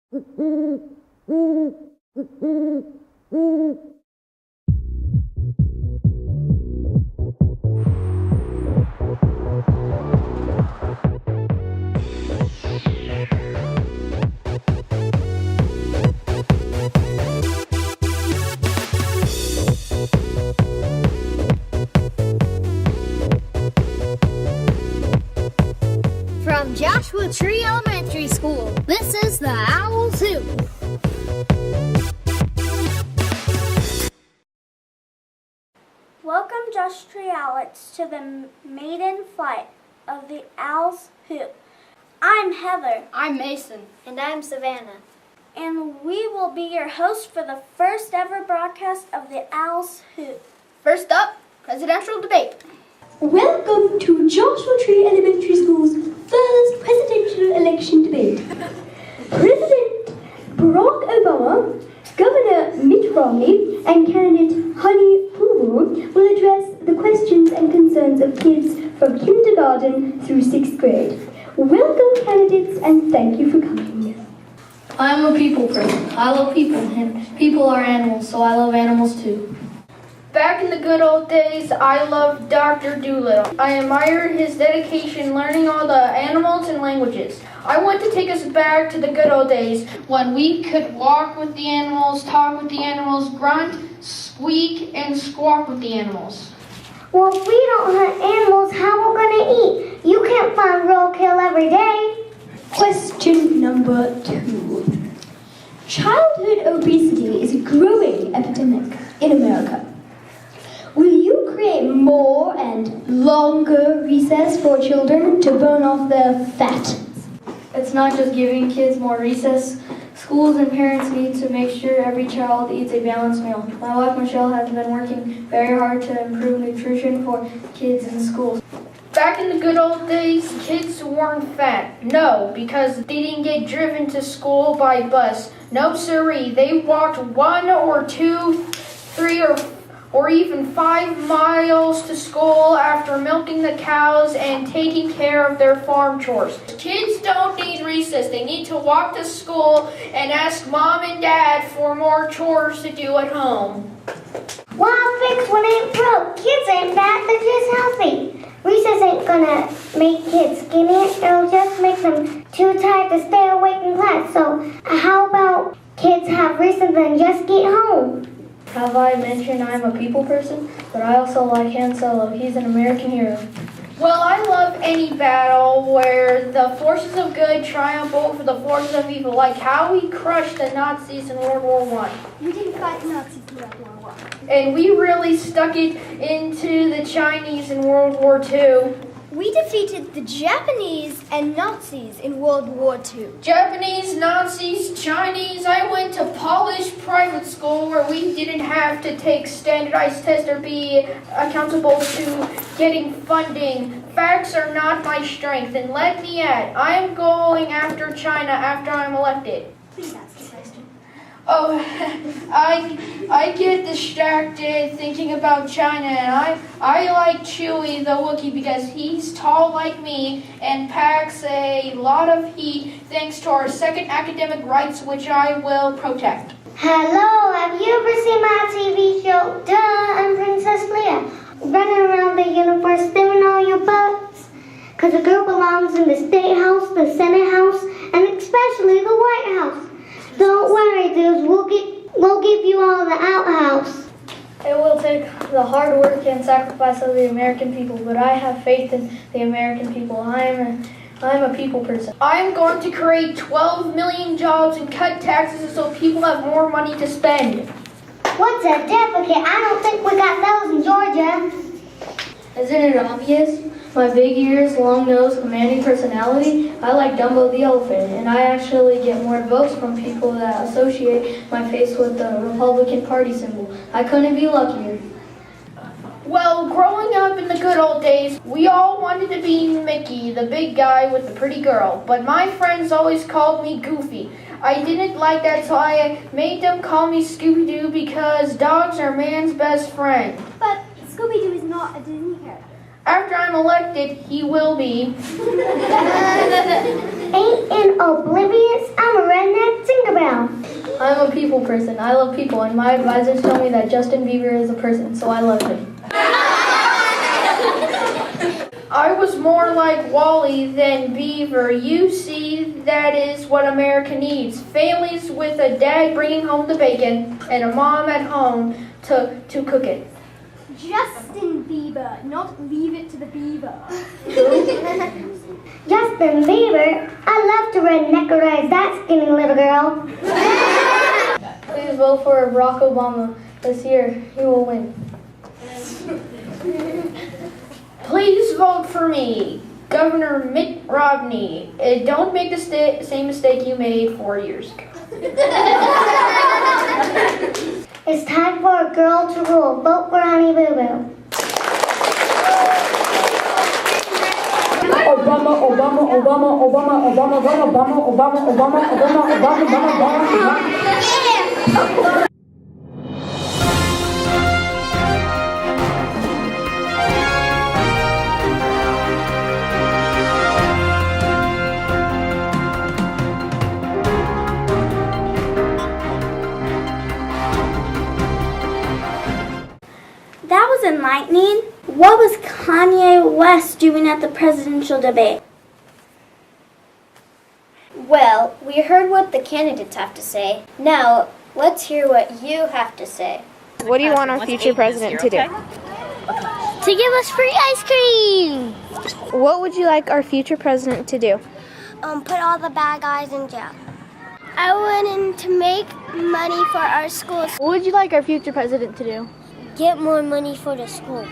From Joshua Tree Elementary School, this is the Owl's Hoot. Welcome, Joshua Tree Owlets, to the maiden flight of the Owl's Hoot. I'm Heather. I'm Mason. And I'm Savannah. And we will be your hosts for the first ever broadcast of the Owl's Hoot. First up, presidential debate. Welcome to Joshua Tree Elementary School's first presidential election debate. President Barack Obama, Governor Mitt Romney, and candidate Honey Poo will address the questions and concerns of kids from kindergarten through 6th grade. Welcome, candidates, and thank you for coming. I'm a people person. I love people, and people are animals, so I love animals too. Back in the good old days, I loved Dr. Doolittle. I admire his dedication learning all the animals and languages. I want to take us back to the good old days when we could walk with the animals, talk with the animals, grunt, squeak, and squawk with the animals. Well, if we don't hunt animals, how are we going to eat? You can't find roadkill every day. Question number 2. Childhood obesity is a growing epidemic in America. Will you create more and longer recess for children to burn off their fat? It's not just giving kids more recess. Schools and parents need to make sure every child eats a balanced meal. My wife Michelle has been working very hard to improve nutrition for kids in schools. Back in the good old days, kids weren't fat. No, because they didn't get driven to school by bus. No siree, they walked 1 or 2, 3 or even 5 miles to school after milking the cows and taking care of their farm chores. Kids don't need recess. They need to walk to school and ask mom and dad for more chores to do at home. Why fix what ain't broke? Kids ain't fat, they're just healthy. Recess ain't gonna make kids skinny. It'll just make them too tired to stay awake in class. So how about kids have recess and just get home? Have I mentioned I'm a people person? But I also like Han Solo. He's an American hero. Well, I love any battle where the forces of good triumph over the forces of evil, like how we crushed the Nazis in World War I. We didn't fight the Nazis in World War I. And we really stuck it into the Chinese in World War II. We defeated the Japanese and Nazis in World War II. Japanese, Nazis, Chinese. I went to polished private school where we didn't have to take standardized tests or be accountable to getting funding. Facts are not my strength. And let me add, I'm going after China after I'm elected. Please ask the question. Oh, I get distracted thinking about China, and I like Chewie the Wookiee because he's tall like me and packs a lot of heat thanks to our second academic rights, which I will protect. Hello, have you ever seen my TV show? Duh, I'm Princess Leia. Running around the universe spinning all your butts. Because a girl belongs in the State House, the Senate House, and especially the White House. Don't worry, dudes. We'll give you all the outhouse. It will take the hard work and sacrifice of the American people, but I have faith in the American people. I'm a people person. I'm going to create 12 million jobs and cut taxes so people have more money to spend. What's a duplicate? I don't think we got those in Georgia. Isn't it obvious? My big ears, long nose, commanding personality, I like Dumbo the elephant, and I actually get more votes from people that associate my face with the Republican Party symbol. I couldn't be luckier. Well, growing up in the good old days, we all wanted to be Mickey, the big guy with the pretty girl, but my friends always called me Goofy. I didn't like that, so I made them call me Scooby-Doo because dogs are man's best friend. But Scooby-Doo is not a Disney character. After I'm elected, he will be. Ain't in oblivious, I'm a redneck I'm a people person. I love people, and my advisors tell me that Justin Bieber is a person, so I love him. I was more like Wally than Beaver. You see, that is what America needs. Families with a dad bringing home the bacon and a mom at home to cook it. Justin Bieber, not leave it to the beaver. Justin Bieber, I love to redneckerize that skinny little girl. Please vote for Barack Obama. This year, he will win. Please vote for me, Governor Mitt Romney. Don't make the same mistake you made 4 years ago. It's time for a girl to rule. Vote for Honey Boo Boo. Obama, Obama, Obama, Obama, Obama, Obama, Obama, Obama, Obama, Obama, Obama. That was enlightening. What was Kanye West doing at the presidential debate? Well, we heard what the candidates have to say. Now, let's hear what you have to say. What do you want our future president to do? To give us free ice cream! What would you like our future president to do? Put all the bad guys in jail. I want him to make money for our schools. What would you like our future president to do? Get more money for the school.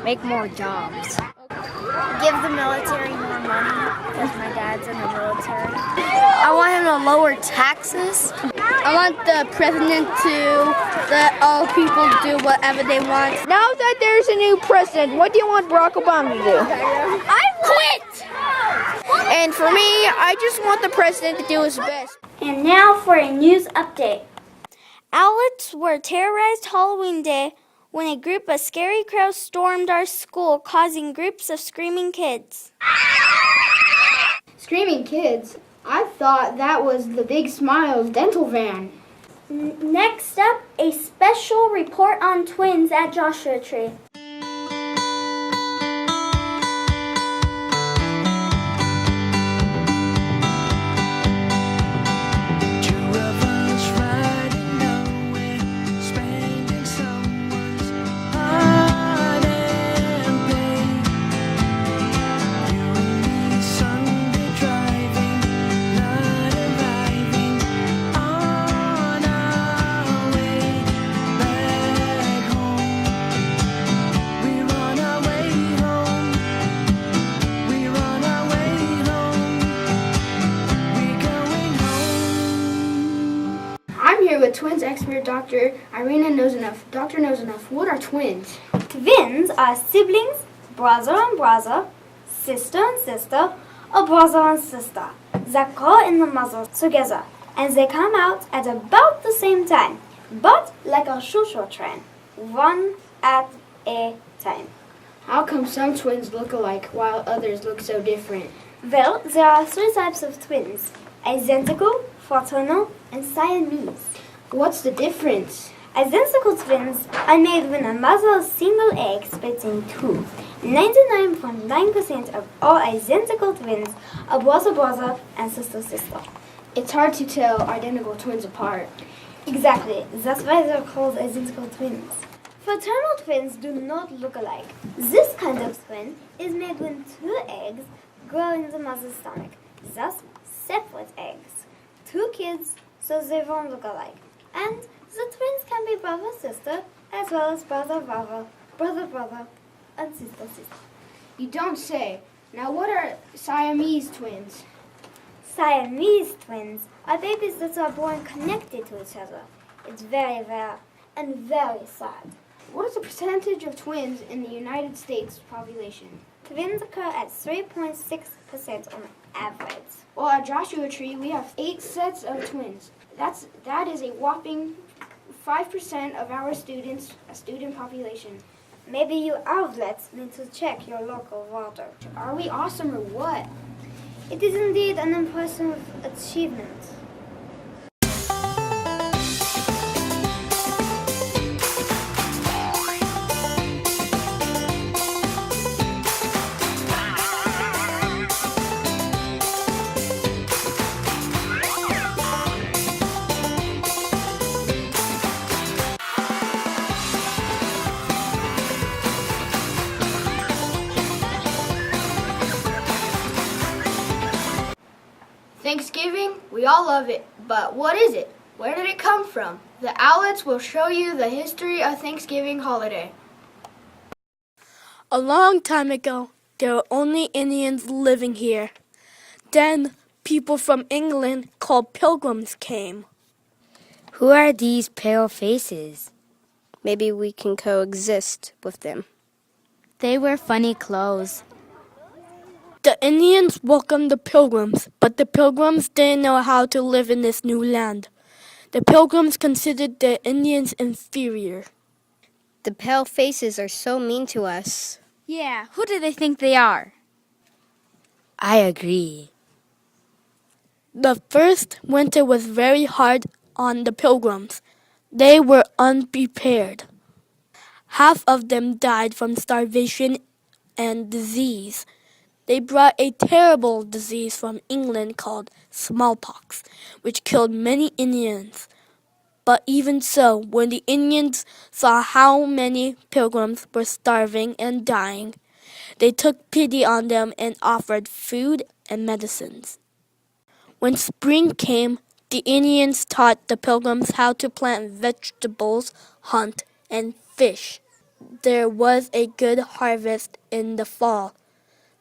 Make more jobs. Give the military more money because my dad's in the military. I want him to lower taxes. I want the president to let all people do whatever they want. Now that there's a new president, what do you want Barack Obama to do? I quit! And for me, I just want the president to do his best. And now for a news update. Owlets were terrorized Halloween Day when a group of scary crows stormed our school, causing groups of screaming kids. Screaming kids? I thought that was the Big Smiles dental van. Next up, a special report on twins at Joshua Tree. With twins expert Dr. Irina Knows Enough. Dr. Knows Enough. What are twins? Twins are siblings, brother and brother, sister and sister, or brother and sister that grow in the mother together, and they come out at about the same time, but like a shoo-shoo train, one at a time. How come some twins look alike while others look so different? Well, there are 3 types of twins: identical, fraternal, and Siamese. What's the difference? Identical twins are made when a mother's single egg splits in 2. 99.9% of all identical twins are brother-brother and sister-sister. It's hard to tell identical twins apart. Exactly. That's why they're called identical twins. Fraternal twins do not look alike. This kind of twin is made when 2 eggs grow in the mother's stomach. Thus, separate eggs. 2 kids, so they won't look alike. And the twins can be brother-sister, as well as brother-brother, brother-brother, and sister-sister. You don't say. Now what are Siamese twins? Siamese twins are babies that are born connected to each other. It's very rare and very sad. What is the percentage of twins in the United States population? Twins occur at 3.6% on average. Well, at Joshua Tree, we have 8 sets of twins. That is a whopping 5% of our student population. Maybe you outlets need to check your local water. Are we awesome or what? It is indeed an impressive achievement. Thanksgiving, we all love it, but what is it? Where did it come from? The Owlets will show you the history of Thanksgiving holiday. A long time ago, there were only Indians living here. Then, people from England called Pilgrims came. Who are these pale faces? Maybe we can coexist with them. They wear funny clothes. The Indians welcomed the Pilgrims, but the Pilgrims didn't know how to live in this new land. The Pilgrims considered the Indians inferior. The pale faces are so mean to us. Yeah, who do they think they are? I agree. The first winter was very hard on the Pilgrims. They were unprepared. Half of them died from starvation and disease. They brought a terrible disease from England called smallpox, which killed many Indians. But even so, when the Indians saw how many Pilgrims were starving and dying, they took pity on them and offered food and medicines. When spring came, the Indians taught the Pilgrims how to plant vegetables, hunt, and fish. There was a good harvest in the fall.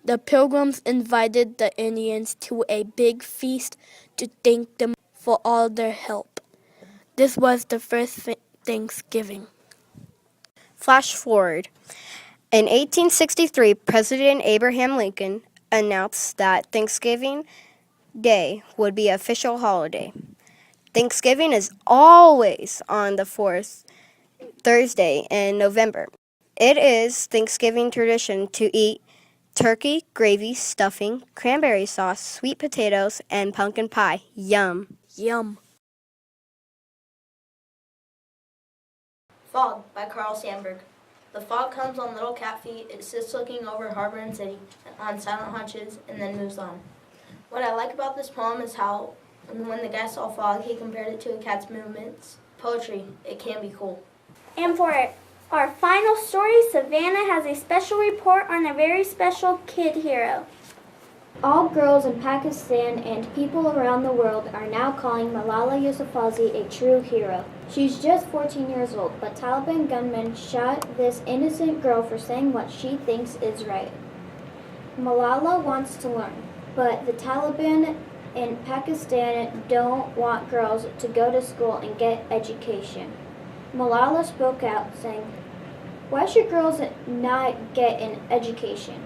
The Pilgrims invited the Indians to a big feast to thank them for all their help. This was the first Thanksgiving. Flash forward. In 1863, President Abraham Lincoln announced that Thanksgiving Day would be an official holiday. Thanksgiving is always on the fourth Thursday in November. It is Thanksgiving tradition to eat turkey, gravy, stuffing, cranberry sauce, sweet potatoes, and pumpkin pie. Yum. Yum. Fog by Carl Sandburg. The fog comes on little cat feet. It sits looking over harbor and city on silent hunches and then moves on. What I like about this poem is how when the guy saw fog, he compared it to a cat's movements. Poetry, it can be cool. And for our final story, Savannah has a special report on a very special kid hero. All girls in Pakistan and people around the world are now calling Malala Yousafzai a true hero. She's just 14 years old, but Taliban gunmen shot this innocent girl for saying what she thinks is right. Malala wants to learn, but the Taliban in Pakistan don't want girls to go to school and get education. Malala spoke out, saying, "Why should girls not get an education?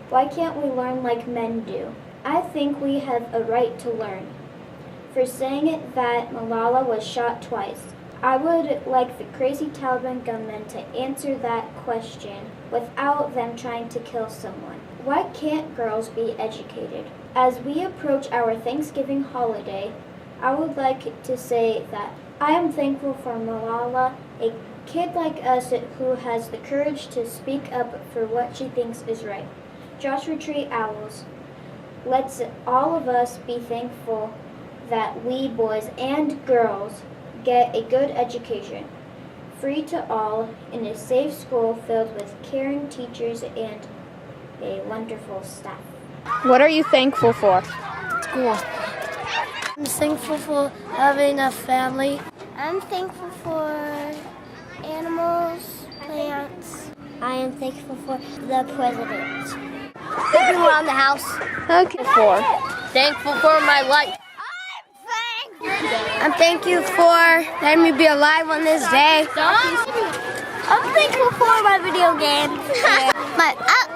Why can't we learn like men do? I think we have a right to learn." For saying that Malala was shot twice, I would like the crazy Taliban gunmen to answer that question without them trying to kill someone. Why can't girls be educated? As we approach our Thanksgiving holiday, I would like to say that I am thankful for Malala, a kid like us who has the courage to speak up for what she thinks is right. Joshua Tree Owls, let's all of us be thankful that we boys and girls get a good education, free to all, in a safe school filled with caring teachers and a wonderful staff. What are you thankful for? School. I'm thankful for having a family. I'm thankful for animals, plants. I am thankful for the president. Everyone around the house. Okay. Thankful for my life. I'm thankful for letting me be alive on this day. I'm thankful for my video games.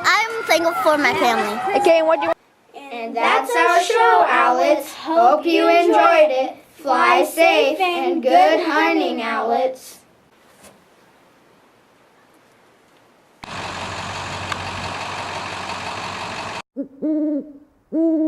I'm thankful for my family. Okay, and what do you want? And that's our show, Owlets. Hope you enjoyed it. Fly safe and good hunting, Owlets. Mm-hmm.